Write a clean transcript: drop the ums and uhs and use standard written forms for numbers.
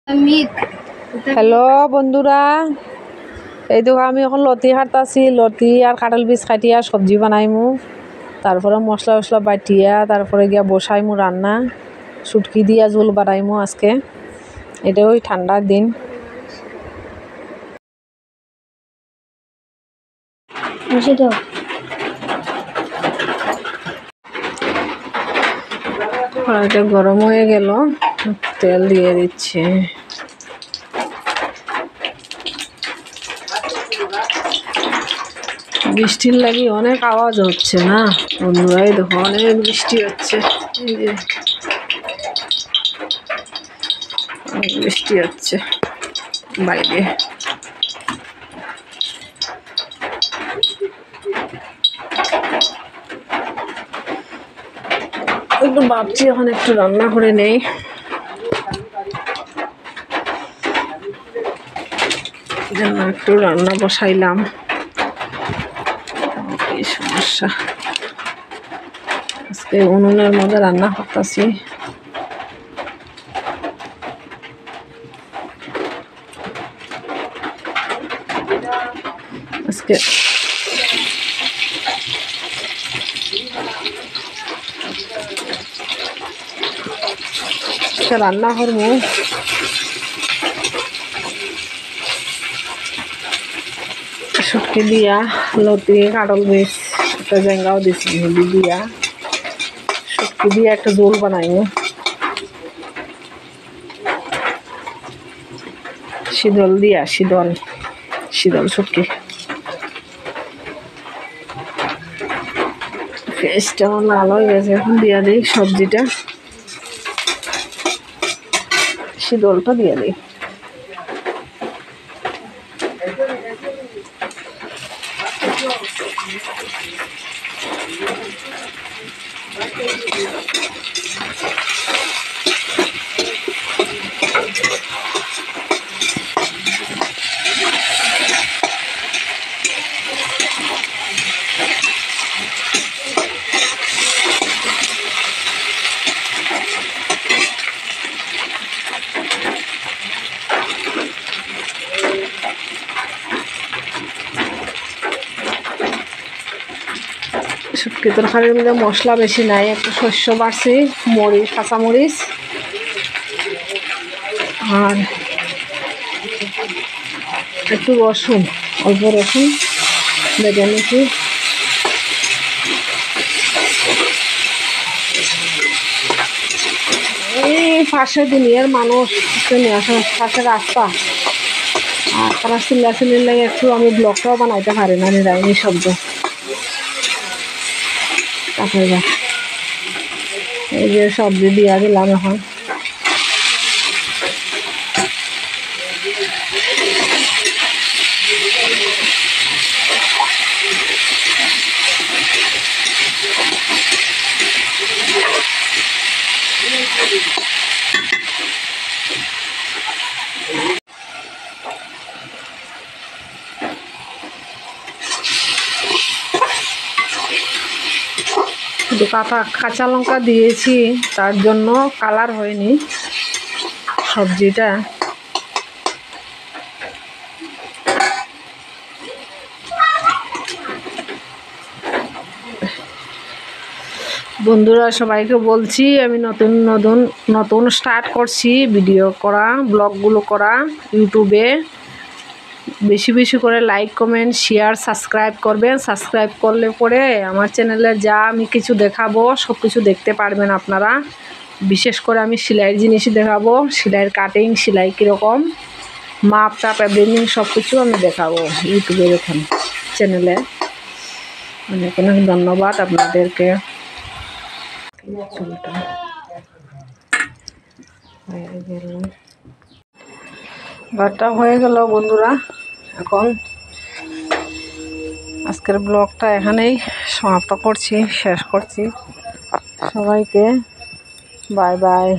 Hello বন্ধুরা, এই দেখো আমি এখন লতি কাটতাছি। লতি আর কাঁঠাল বীজ কাটিয়া সবজি বানাইমু, তারপরে মশলা টসলা বাটিয়া তারপরে গিয়া বসাইমু রান্না। শুটকি দিয়া ঝোল বানাইমু আজকে। এটা ওই ঠান্ডার দিন। কড়াইটা গরম হয়ে গেল, তেল দিয়ে দিচ্ছি। বৃষ্টির লাগি অনেক আওয়াজ হচ্ছে না বন্ধুরা, এই দেখো অনেক বৃষ্টি হচ্ছে। এই যে অনেক বৃষ্টি হচ্ছে বাইরে। একটু ভাবছি এখন একটু রান্না করে নেই। একটু রান্না বসাইলাম, কি সমস্যা। আজকে উনুনের মধ্যে রান্না করতেছি। আজকে রান্না করবো শুটকি দিয়া, লতি, কাঁঠাল বীজ, একটা জেঙ্গাও দিচ্ছি দিয়া, শুটকি দিয়া একটা ঝোল বানাইবো। শীতল দিয়া, শীতল শুটকি। পেস্টটা আমার লাল হয়ে গেছে, এখন দিয়া দিই সবজিটা, শীতলটা দিয়ে দিই। শুটকি তরকারির মধ্যে মশলা বেশি নাই, একটু শস্য বাড়ছি, মরিচ, কাঁচামরিচ আর একটু রসুন, অল্প রসুন বেটে নিচ্ছি। এই পাশে দুনিয়ার মানুষ পাশে রাস্তা, আর তারা চিল্লাচিল্লির লাগে একটু আমি ব্লগটাও বানাইতে পারি না, নিরামিনি শব্দ। তারপরে এই যে সবজি দিয়া দিলাম এখন। কাঁচা লঙ্কা দিয়েছি, তার জন্য কালার হয়নি সবজিটা। বন্ধুরা সবাইকে বলছি, আমি নতুন স্টার্ট করছি ভিডিও করা, ব্লগগুলো করা ইউটিউবে। বেশি বেশি করে লাইক, কমেন্ট, শেয়ার, সাবস্ক্রাইব করবেন। সাবস্ক্রাইব করলে পরে আমার চ্যানেলে যা আমি কিছু দেখাবো সব কিছু দেখতে পারবেন আপনারা। বিশেষ করে আমি সেলাইয়ের জিনিসই দেখাবো, সেলাইয়ের কাটিং, সেলাই কীরকম, মাপ টাপ এভরিথিং সব কিছু আমি দেখাবো ইউটিউবের এখানে চ্যানেলে। অনেক অনেক ধন্যবাদ আপনাদেরকে। চুলটা ভাতটা হয়ে গেল বন্ধুরা। এখন আজকের ব্লগটা এখানেই সমাপ্ত করছি, শেষ করছি। সবাইকে বাই বাই।